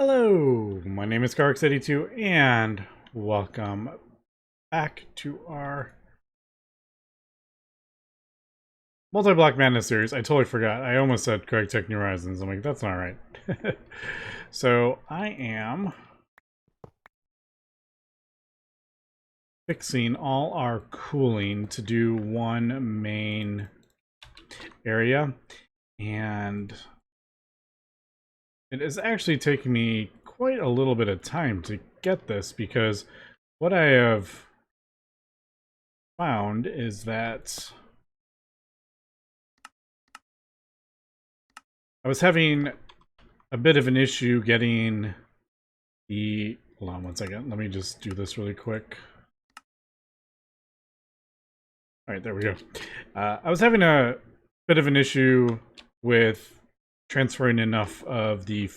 Hello, my name is Carx82 and welcome back to our Multi-Block Madness series. I totally forgot. I almost said Correct Tech New Horizons. I'm like, that's not right. So I am fixing all our cooling to do one main area, and it is actually taking me quite a little bit of time to get this, because what I have found is that I was having a bit of an issue getting the... Hold on one second. Let me just do this really quick. All right, there we go. I was having a bit of an issue with transferring enough of the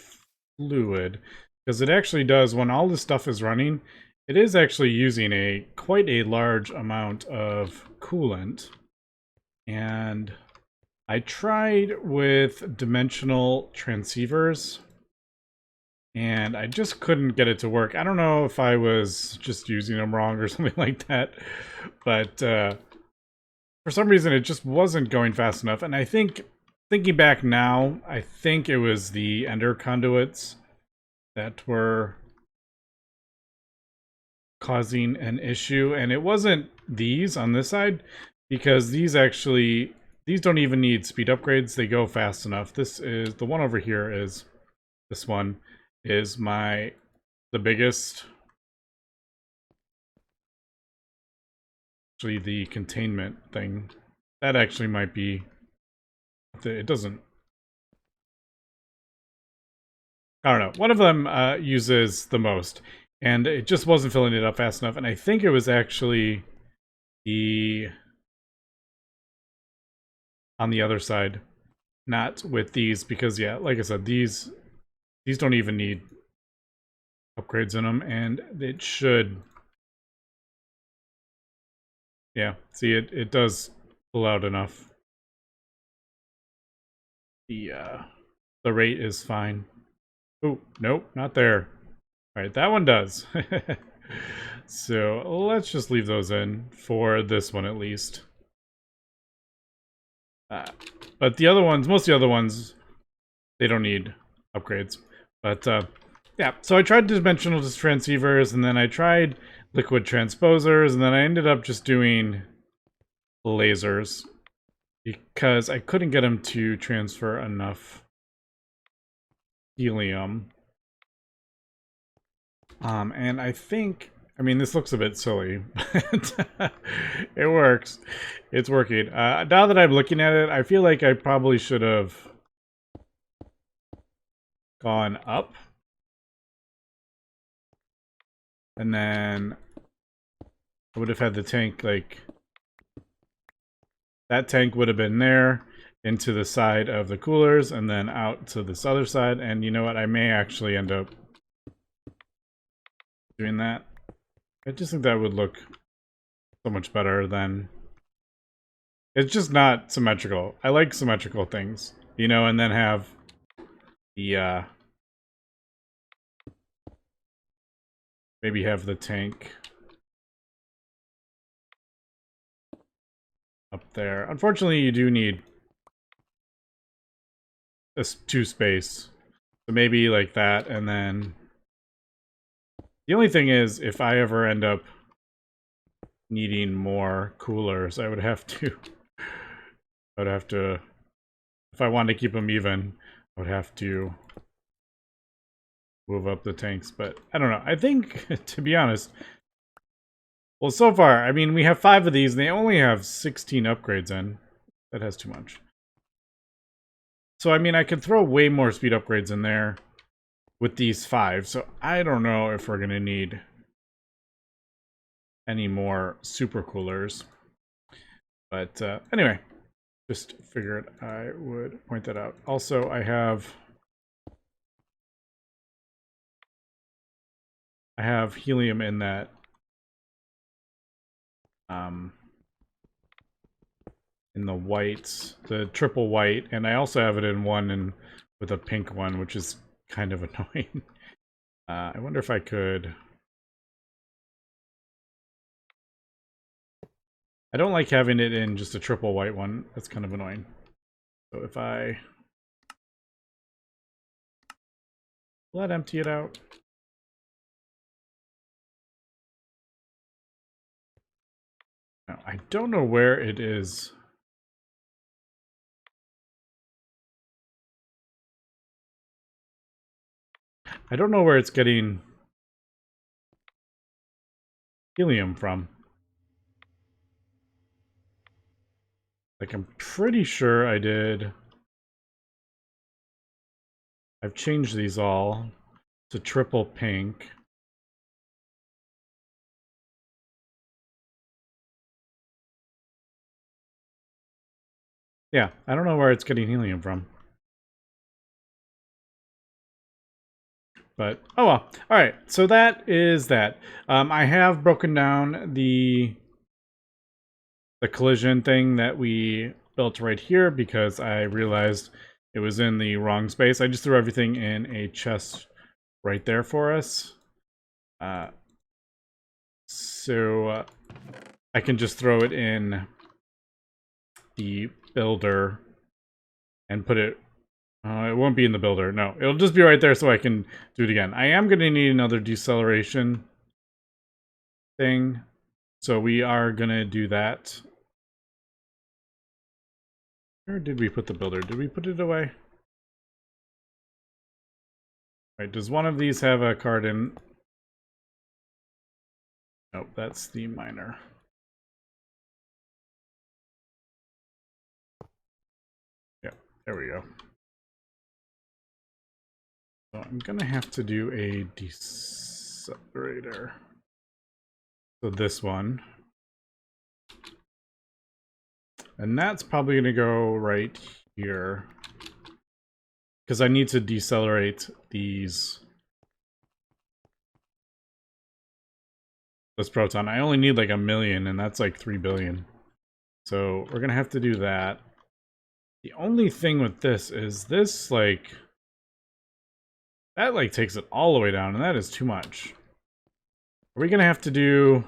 fluid, because it actually does, when all this stuff is running, it is actually using quite a large amount of coolant. And I tried with dimensional transceivers, and I just couldn't get it to work. I don't know if I was just using them wrong or something like that, but for some reason it just wasn't going fast enough. And I think, thinking back now, I think it was the ender conduits that were causing an issue, and it wasn't these on this side, because these don't even need speed upgrades. They go fast enough. This is the one over here. This one is the biggest, actually the containment thing. That actually might be, it doesn't, I don't know. One of them uses the most, and it just wasn't filling it up fast enough. And I think it was actually on the other side, not with these, because yeah, like I said, these don't even need upgrades in them, and it should, yeah, see, it does pull out enough. The rate is fine. Oh, nope, not there. All right, that one does. So let's just leave those in for this one at least. But the other ones, most of the other ones, they don't need upgrades. But yeah, so I tried dimensional transceivers, and then I tried liquid transposers, and then I ended up just doing lasers, because I couldn't get them to transfer enough helium. And I think, I mean, this looks a bit silly, but it works. It's working. Now that I'm looking at it, I feel like I probably should have gone up, and then I would have had the tank, like, that tank would have been there into the side of the coolers, and then out to this other side. And you know what? I may actually end up doing that. I just think that would look so much better than... It's just not symmetrical. I like symmetrical things, you know, and then have the maybe have the tank up there. Unfortunately, you do need this 2 space. So maybe like that, and then the only thing is, if I ever end up needing more coolers, I would have to if I wanted to keep them even, I would have to move up the tanks. But I don't know. I think, to be honest, well, so far, I mean, we have 5 of these, and they only have 16 upgrades in. That has too much. So, I mean, I could throw way more speed upgrades in there with these 5. So, I don't know if we're going to need any more super coolers. But anyway, just figured I would point that out. Also, I have helium in that in the whites, the triple white, and I also have it in one with a pink one, which is kind of annoying. I wonder if I could... I don't like having it in just a triple white one. That's kind of annoying. So if I let empty it out. Now, I don't know where it is. I don't know where it's getting helium from. Like, I'm pretty sure I did. I've changed these all to triple pink. Yeah, I don't know where it's getting helium from. But, oh well. Alright, so that is that. I have broken down the collision thing that we built right here because I realized it was in the wrong space. I just threw everything in a chest right there for us. So I can just throw it in the builder and put it... it won't be in the builder. No, it'll just be right there so I can do it again. I am going to need another deceleration thing. So we are going to do that. Where did we put the builder? Did we put it away? Right, does one of these have a card in? Nope, that's the miner. Yeah, there we go. So I'm gonna have to do a decelerator. So this one. And that's probably gonna go right here. Because I need to decelerate this proton. I only need like 1 million, and that's like 3 billion. So we're gonna have to do that. The only thing with this is this, like... that, like, takes it all the way down, and that is too much. Are we gonna have to do...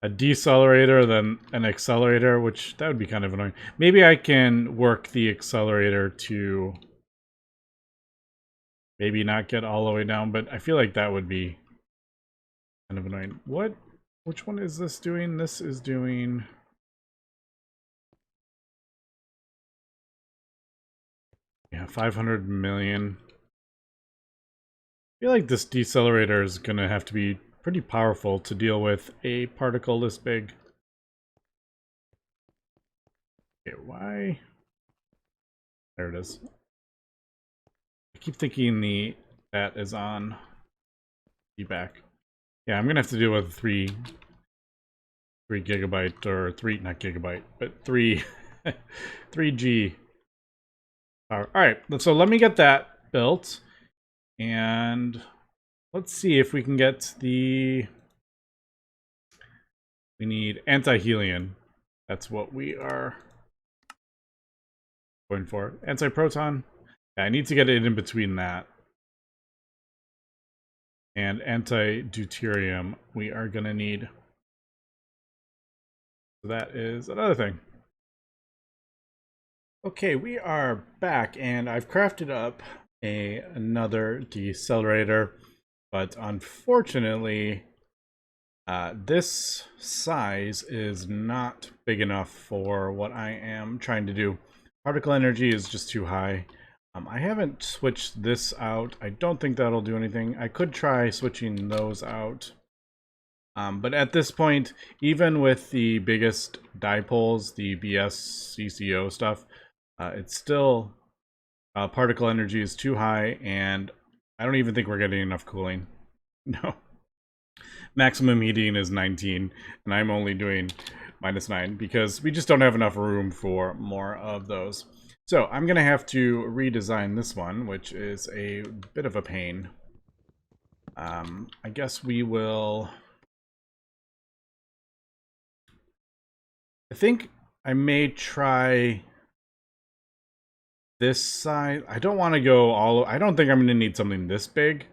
a decelerator, then an accelerator, which that would be kind of annoying. Maybe I can work the accelerator to maybe not get all the way down, but I feel like that would be kind of annoying. Which one is this doing? This is doing... yeah, 500 million. I feel like this decelerator is gonna have to be pretty powerful to deal with a particle this big. Okay, why? There it is. I keep thinking that is on feedback. Yeah, I'm gonna have to deal with 3 gigabyte, or 3, not gigabyte, but 3 3G power. Alright, so let me get that built. And let's see if we can get we need anti-helium. That's what we are going for. Anti-proton. Yeah, I need to get it in between that. And anti-deuterium we are going to need. So that is another thing. Okay, we are back, and I've crafted up another decelerator, but unfortunately, this size is not big enough for what I am trying to do. Particle energy is just too high. I haven't switched this out. I don't think that'll do anything. I could try switching those out. But at this point, even with the biggest dipoles, the BS CCO stuff, it's still particle energy is too high, and I don't even think we're getting enough cooling. No. Maximum heating is 19, and I'm only doing -9 because we just don't have enough room for more of those. So I'm gonna have to redesign this one, which is a bit of a pain. I guess we will... I think I may try this side. I don't want to go all... I don't think I'm going to need something this big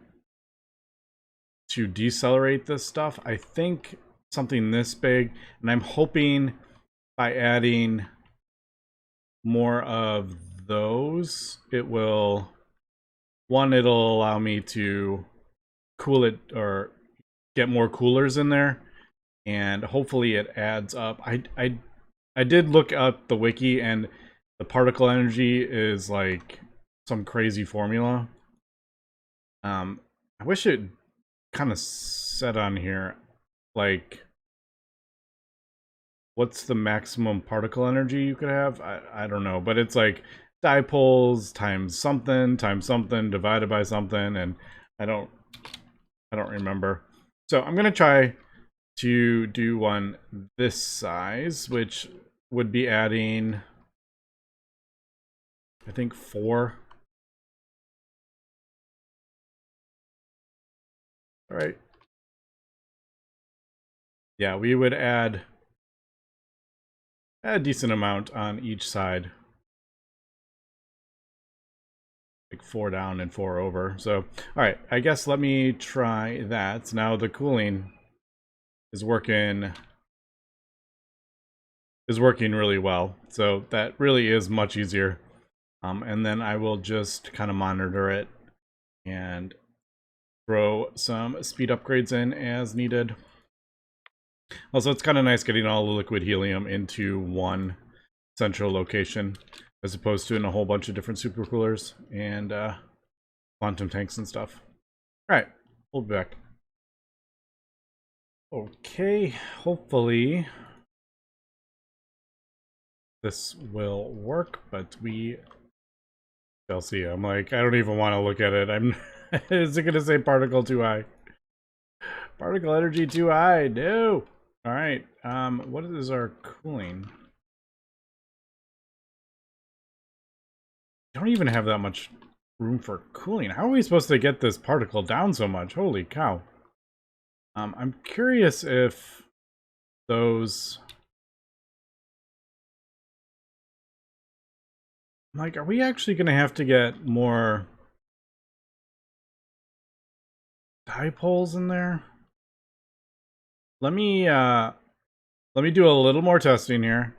to decelerate this stuff. I think something this big, and I'm hoping by adding more of those, it will... One, it'll allow me to cool it or get more coolers in there, and hopefully it adds up. I did look up the wiki, and the particle energy is like some crazy formula. I wish it kind of said on here, like, what's the maximum particle energy you could have? I don't know, but it's like dipoles times something divided by something, and I don't remember. So I'm gonna try to do one this size, which would be adding, I think, 4. All right. Yeah, we would add a decent amount on each side. Like 4 down and 4 over. So, all right, I guess let me try that. Now the cooling is working really well. So that really is much easier. And then I will just kind of monitor it and throw some speed upgrades in as needed. Also, it's kind of nice getting all the liquid helium into one central location, as opposed to in a whole bunch of different supercoolers and quantum tanks and stuff. All right, we'll be back. Okay, hopefully this will work, but we shall see. I'm like, I don't even want to look at it. I'm. Is it going to say particle too high? Particle energy too high? No. All right. What is our cooling? Don't even have that much room for cooling. How are we supposed to get this particle down so much? Holy cow. I'm curious if those... Like, are we actually going to have to get more dipoles in there? Let me do a little more testing here.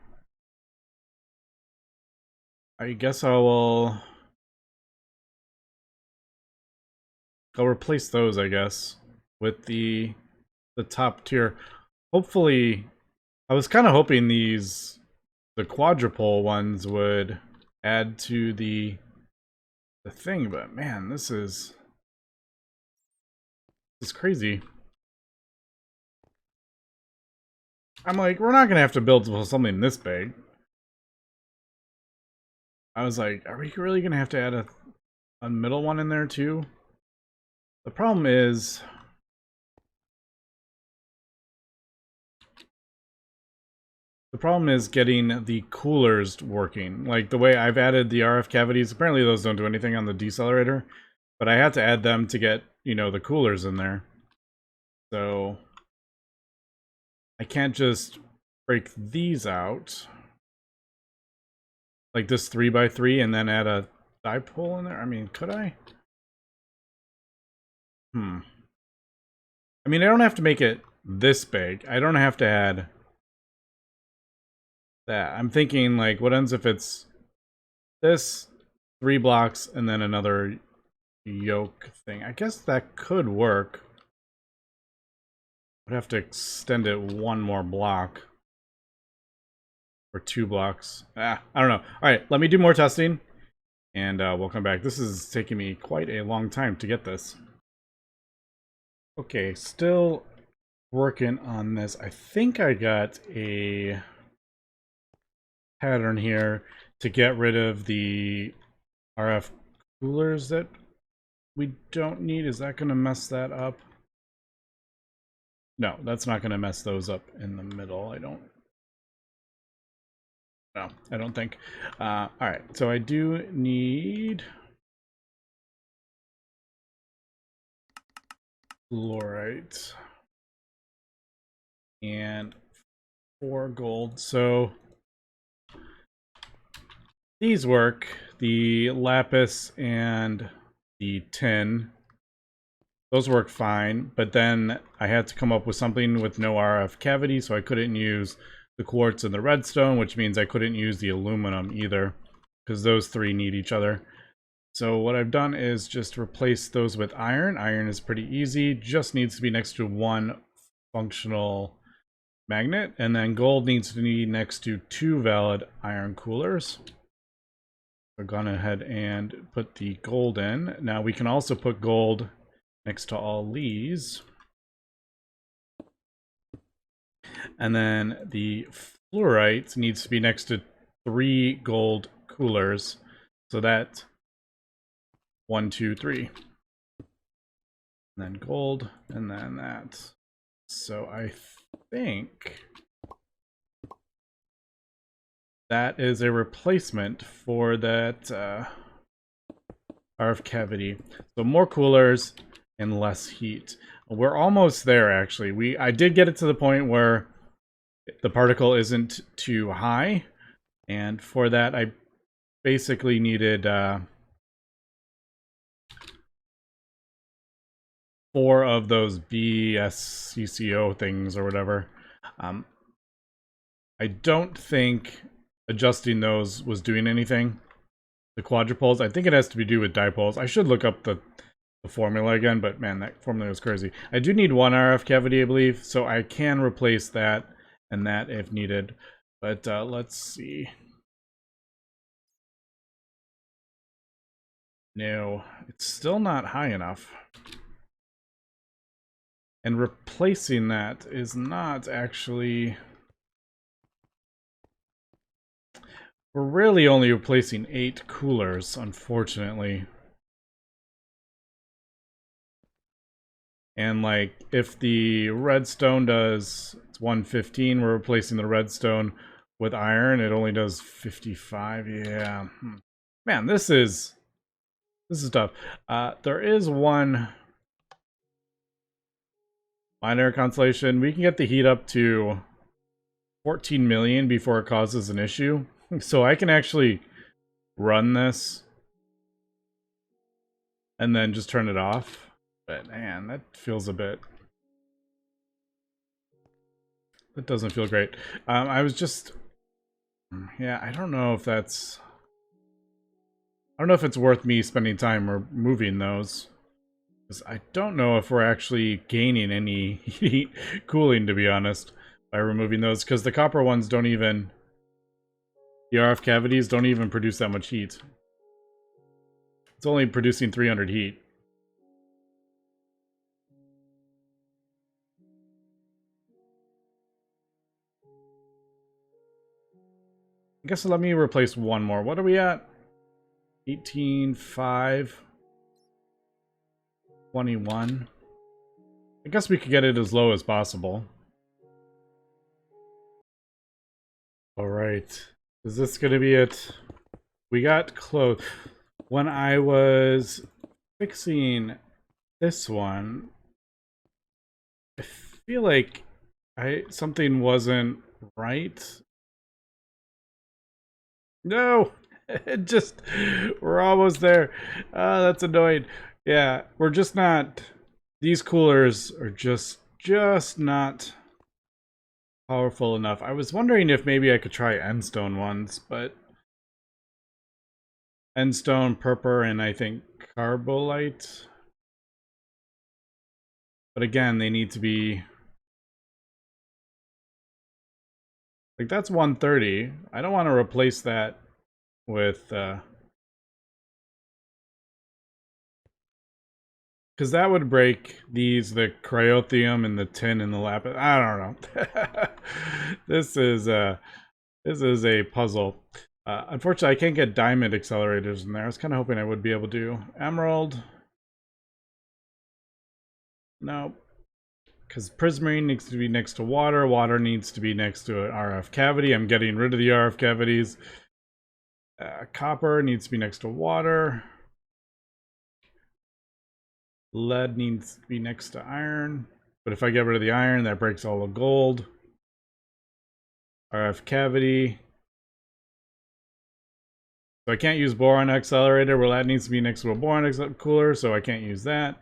I guess I'll replace those, I guess, with the top tier. Hopefully, I was kind of hoping the quadrupole ones would add to the thing, but man, this is crazy. I'm like, we're not gonna have to build something this big. I was like, are we really gonna have to add a middle one in there too? The problem is, getting the coolers working. Like the way I've added the RF cavities, apparently those don't do anything on the decelerator, but I had to add them to get, you know, the coolers in there. So I can't just break these out like this 3x3 and then add a dipole in there. I mean, could I? I mean, I don't have to make it this big. I don't have to add that. I'm thinking, like, what ends if it's this 3 blocks and then another yoke thing? I guess that could work. I'd have to extend it 1 more block. Or 2 blocks. I don't know. Alright, let me do more testing. And we'll come back. This is taking me quite a long time to get this. Okay, still working on this. I think I got a pattern here to get rid of the RF coolers that we don't need. Is that going to mess that up? No, that's not going to mess those up in the middle. No, I don't think. All right, so I do need fluorite and 4 gold. So these work, the lapis and the tin. Those work fine, but then I had to come up with something with no RF cavity, so I couldn't use the quartz and the redstone, which means I couldn't use the aluminum either, because those three need each other. So what I've done is just replace those with iron. Iron is pretty easy, just needs to be next to one functional magnet, and then gold needs to be next to 2 valid iron coolers. I've gone ahead and put the gold in. Now we can also put gold next to all these. And then the fluorite needs to be next to 3 gold coolers. So that 1, 2, 3. And then gold, and then that. So I think that is a replacement for that RF cavity. So more coolers and less heat. We're almost there, actually. I did get it to the point where the particle isn't too high, and for that I basically needed 4 of those BSCCO things or whatever. I don't think adjusting those was doing anything. The quadrupoles, I think it has to be do with dipoles. I should look up the formula again, but man, that formula was crazy. I do need 1 RF cavity, I believe, so I can replace that and that if needed. But let's see. No, it's still not high enough. And replacing that is not actually... We're really only replacing 8 coolers, unfortunately. And like, if the redstone does, it's 115, we're replacing the redstone with iron, it only does 55. Yeah. Man, this is tough. There is one minor consolation. We can get the heat up to 14 million before it causes an issue. So I can actually run this and then just turn it off. But man, that feels a bit... That doesn't feel great. I was just... Yeah, I don't know if that's... I don't know if it's worth me spending time removing those. Because I don't know if we're actually gaining any heat cooling, to be honest, by removing those. Because the copper ones don't even... The RF cavities don't even produce that much heat. It's only producing 300 heat. I guess let me replace one more. What are we at? 18.5. 21. I guess we could get it as low as possible. Alright. Is this gonna be it? We got close. When I was fixing this one, I feel like something wasn't right. No! It just... We're almost there. That's annoying. Yeah, we're just not... These coolers are just not powerful enough. I was wondering if maybe I could try endstone ones, but... Endstone, purpur, and I think carbolite. But again, they need to be... Like, that's 130. I don't want to replace that with... Because that would break these, the cryotheum and the tin and the lapis. I don't know. This is a puzzle. Unfortunately, I can't get diamond accelerators in there. I was kind of hoping I would be able to. Emerald. No. Because prismarine needs to be next to water. Water needs to be next to an RF cavity. I'm getting rid of the RF cavities. Copper needs to be next to water. Lead needs to be next to iron. But if I get rid of the iron, that breaks all the gold. RF cavity. So I can't use boron accelerator. Well, that needs to be next to a boron cooler, so I can't use that.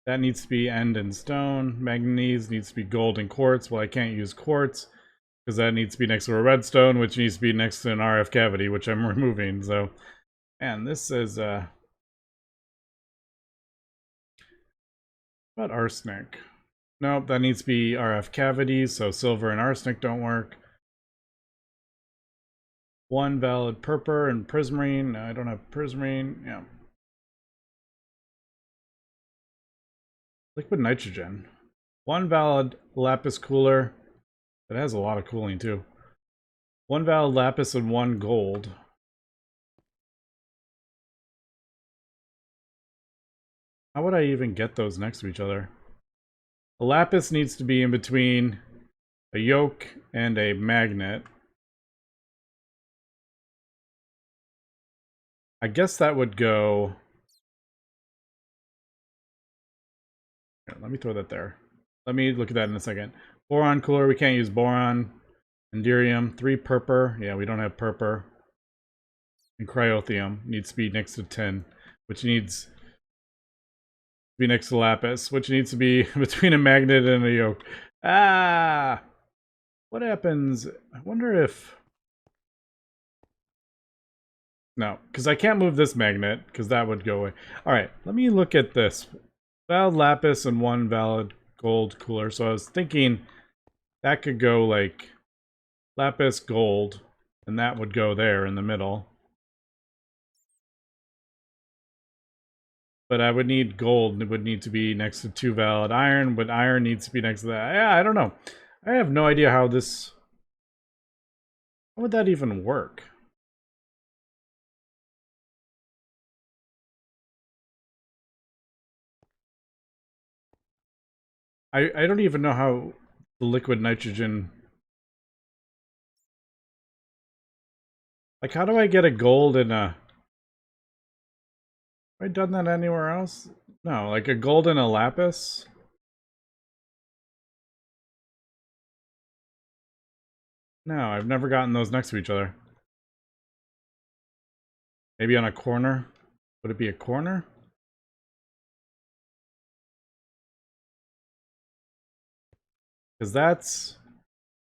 That needs to be end and stone. Manganese needs to be gold and quartz. Well, I can't use quartz because that needs to be next to a redstone, which needs to be next to an RF cavity, which I'm removing. So, man, this is about arsenic. Nope, that needs to be RF cavities, so silver and arsenic don't work. One valid purpur and prismarine. No, I don't have prismarine. Yeah. Liquid nitrogen. One valid lapis cooler. It has a lot of cooling too. One valid lapis and one gold. How would I even get those next to each other? A lapis needs to be in between a yoke and a magnet. I guess that would go... Here, let me throw that there. Let me look at that in a second. Boron cooler, we can't use boron. Enderium, 3 purpur. Yeah, we don't have purpur. And cryotheum needs to be next to tin, which needs to be next to lapis, which needs to be between a magnet and a yoke. Ah! What happens? I wonder if... No, because I can't move this magnet, because that would go away. Alright, let me look at this. Valid lapis and one valid gold cooler. So I was thinking that could go like lapis, gold, and that would go there in the middle. But I would need gold. It would need to be next to 2 valid iron, but iron needs to be next to that. Yeah, I don't know. I have no idea how this... How would that even work? I don't even know how the liquid nitrogen... Like, how do I get a gold and a... Have I done that anywhere else? No, like a gold and a lapis? No, I've never gotten those next to each other. Maybe on a corner? Would it be a corner? Because that's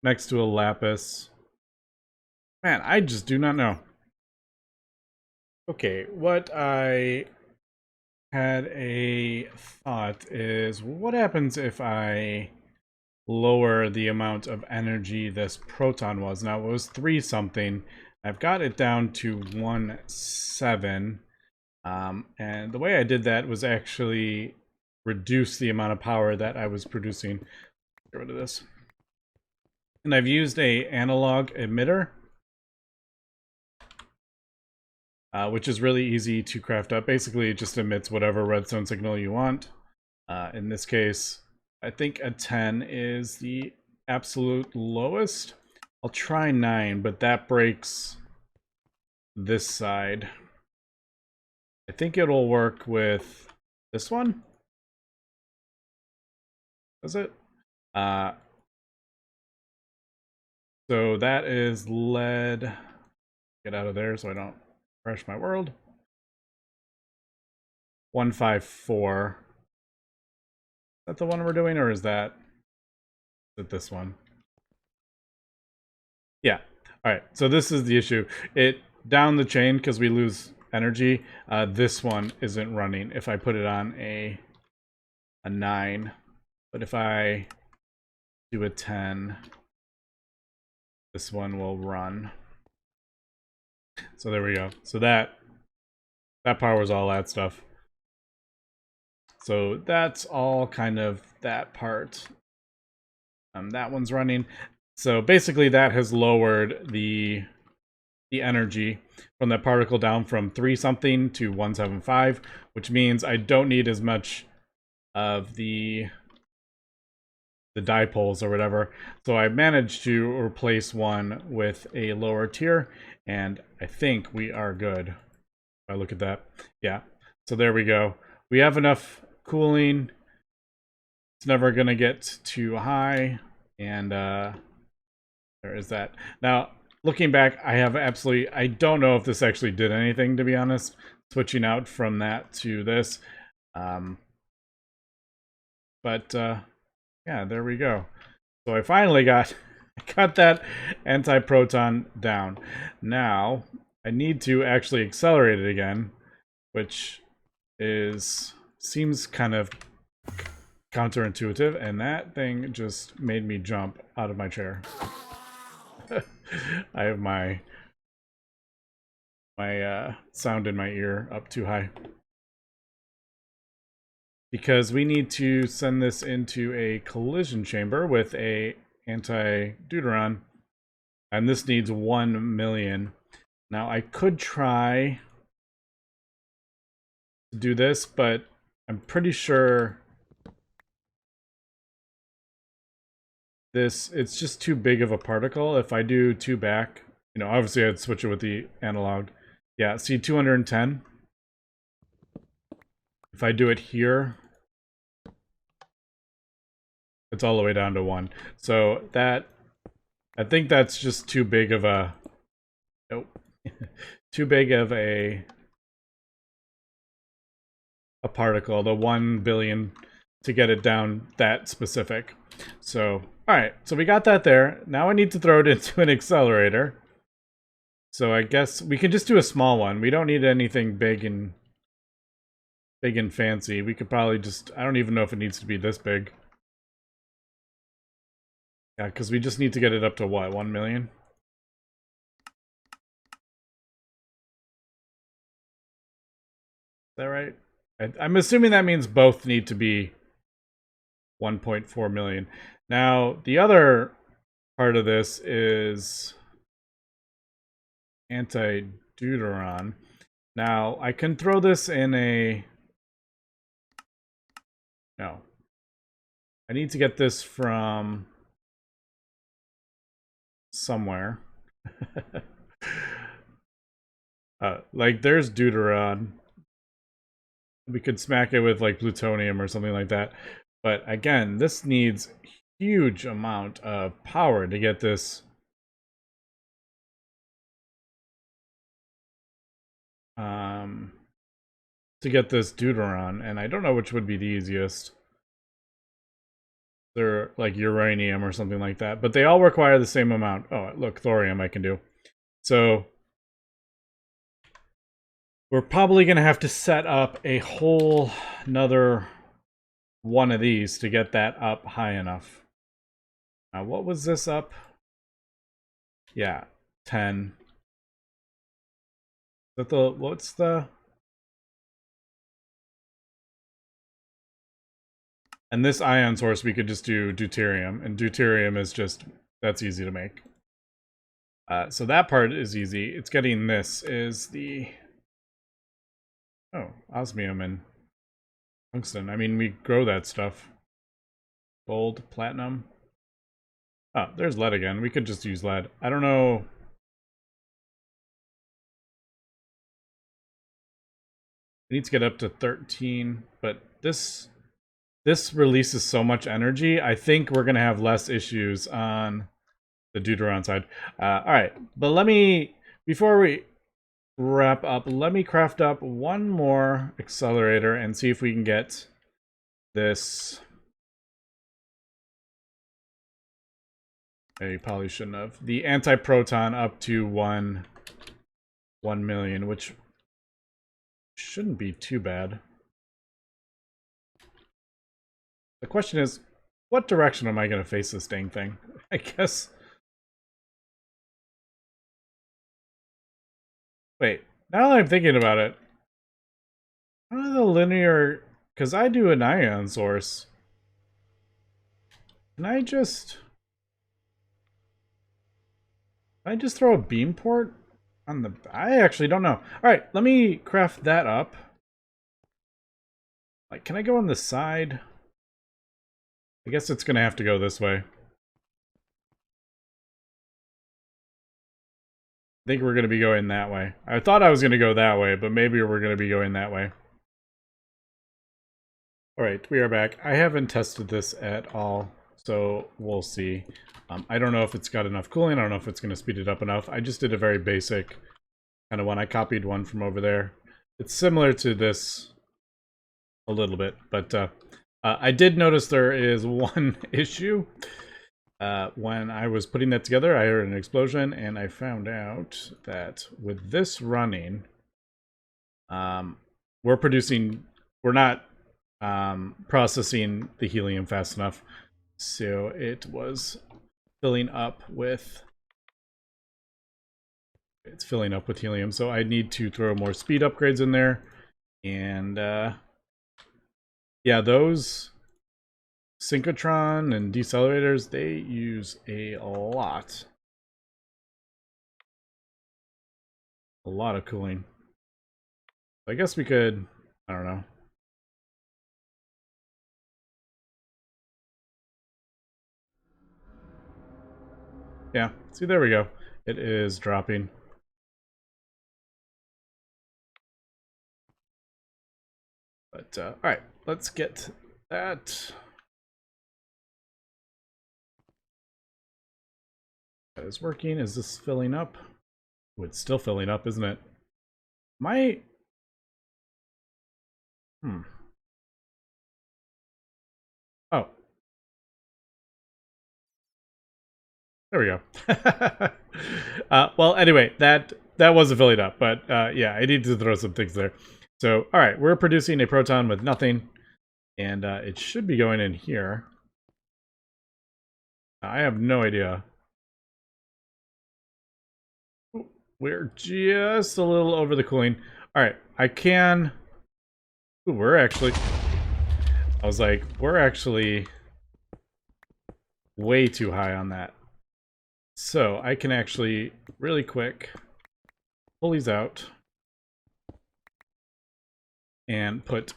next to a lapis. Man, I just do not know. Okay, what I had a thought is, what happens if I lower the amount of energy this proton was? Now, it was 3 something. I've got it down to 1.7. And the way I did that was actually reduce the amount of power that I was producing. Get rid of this. And I've used a analog emitter, which is really easy to craft up. Basically, it just emits whatever redstone signal you want. In this case, I think a 10 is the absolute lowest. I'll try 9, but that breaks this side. I think it'll work with this one. Does it? So that is lead. Get out of there so I don't crash my world. 154. Is that the one we're doing, or is it this one? Yeah. All right. So this is the issue. It down the chain because we lose energy. This one isn't running if I put it on a 9. But if I do a 10, this one will run. So there we go. So that powers all that stuff. So that's all kind of that part. That one's running. So basically that has lowered the energy from that particle down from 3 something to 175, which means I don't need as much of the dipoles or whatever. So I managed to replace one with a lower tier, and I think we are good. If I look at that. Yeah. So there we go. We have enough cooling. It's never going to get too high. And there is that. Now, looking back, I don't know if this actually did anything, to be honest, switching out from that to this. But yeah, there we go. So I finally got that anti-proton down. Now I need to actually accelerate it again, which seems kind of counterintuitive, and that thing just made me jump out of my chair. I have my sound in my ear up too high. Because we need to send this into a collision chamber with a anti-deuteron, and this needs 1 million. Now I could try to do this, but I'm pretty sure it's just too big of a particle. If I do 2 back, you know, obviously I'd switch it with the analog. Yeah, see 210. If I do it here, it's all the way down to 1. So that, I think that's just too big of a, nope, too big of a particle, the 1 billion, to get it down that specific. So, alright, so we got that there. Now I need to throw it into an accelerator. So I guess we can just do a small one. We don't need anything big and fancy. We could probably just, I don't even know if it needs to be this big. Yeah, because we just need to get it up to what, 1 million? Is that right? I'm assuming that means both need to be 1.4 million. Now, the other part of this is anti-deuteron. Now, I can throw this in a... No. I need to get this from somewhere. Like, there's deuteron. We could smack it with, like, plutonium or something like that. But, again, this needs huge amount of power to get this... to get this deuteron, and I don't know which would be the easiest. They're like uranium or something like that, but they all require the same amount. Oh, look, thorium I can do. So we're probably gonna have to set up a whole another one of these to get that up high enough. Now, what was this up? Yeah, 10. Is that the, what's the... And this ion source, we could just do deuterium, and deuterium is just, that's easy to make. So that part is easy. It's getting this is the... Oh, osmium and tungsten. I mean, we grow that stuff. Gold, platinum. Oh, there's lead again. We could just use lead. I don't know. We need to get up to 13, but this releases so much energy. I think we're gonna have less issues on the deuteron side. All right, but let me, before we wrap up, let me craft up one more accelerator and see if we can get this. I probably shouldn't have. The anti-proton up to 1 million, which shouldn't be too bad. The question is, what direction am I going to face this dang thing? I guess... Wait, now that I'm thinking about it, how are the linear... Because I do an ion source. Can I just throw a beam port on the... I actually don't know. Alright, let me craft that up. Like, can I go on the side? I guess it's gonna have to go this way. I think we're gonna be going that way. I thought I was gonna go that way, but maybe we're gonna be going that way. Alright, we are back. I haven't tested this at all, so we'll see. I don't know if it's got enough cooling. I don't know if it's going to speed it up enough. I just did a very basic kind of one. I copied one from over there. It's similar to this a little bit, but I did notice there is one issue. When I was putting that together, I heard an explosion, and I found out that with this running, we're not processing the helium fast enough, so it was filling up with helium. So I need to throw more speed upgrades in there, and yeah, those synchrotron and decelerators, they use a lot of cooling. I guess we could, I don't know. Yeah, see, there we go. It is dropping. But, alright, let's get that. That is working. Is this filling up? Oh, it's still filling up, isn't it? Oh. There we go. Well, anyway, that wasn't filling up, but yeah, I need to throw some things there. So, all right, we're producing a proton with nothing, and it should be going in here. I have no idea. We're just a little over the cooling. All right, I can... Ooh, we're actually... I was like, we're actually way too high on that. So I can actually, really quick, pull these out and put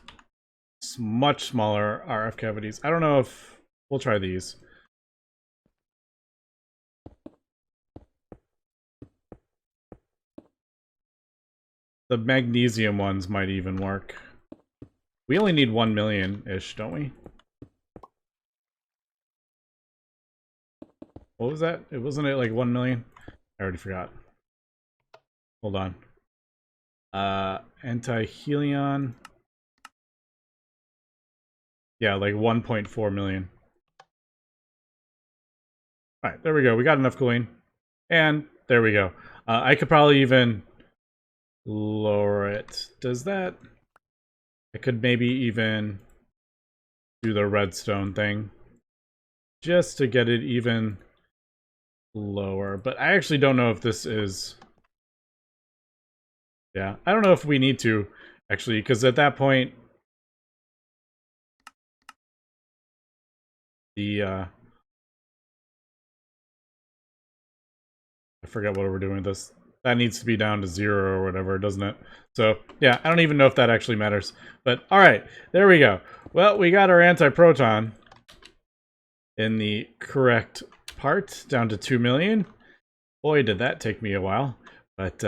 much smaller RF cavities. I don't know if... We'll try these. The magnesium ones might even work. We only need 1 million-ish, don't we? What was that? Wasn't it like 1 million? I already forgot. Hold on. Anti-helion. Yeah, like 1.4 million. Alright, there we go. We got enough cooling. And there we go. I could probably even lower it. Does that... I could maybe even do the redstone thing. Just to get it even lower. But I actually don't know if this is... Yeah, I don't know if we need to, actually, because at that point... I forget what we're doing with this. That needs to be down to 0 or whatever, doesn't it? So, yeah, I don't even know if that actually matters. But, alright, there we go. Well, we got our anti-proton in the correct part, down to 2 million. Boy, did that take me a while. But,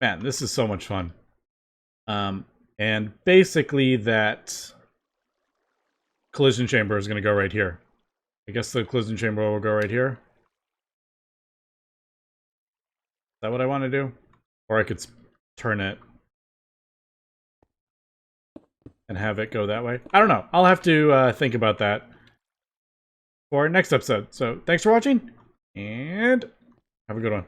man, this is so much fun. And basically that collision chamber is going to go right here. I guess the collision chamber will go right here. Is that what I want to do? Or I could turn it and have it go that way. I don't know. I'll have to think about that for next episode. So thanks for watching, and have a good one.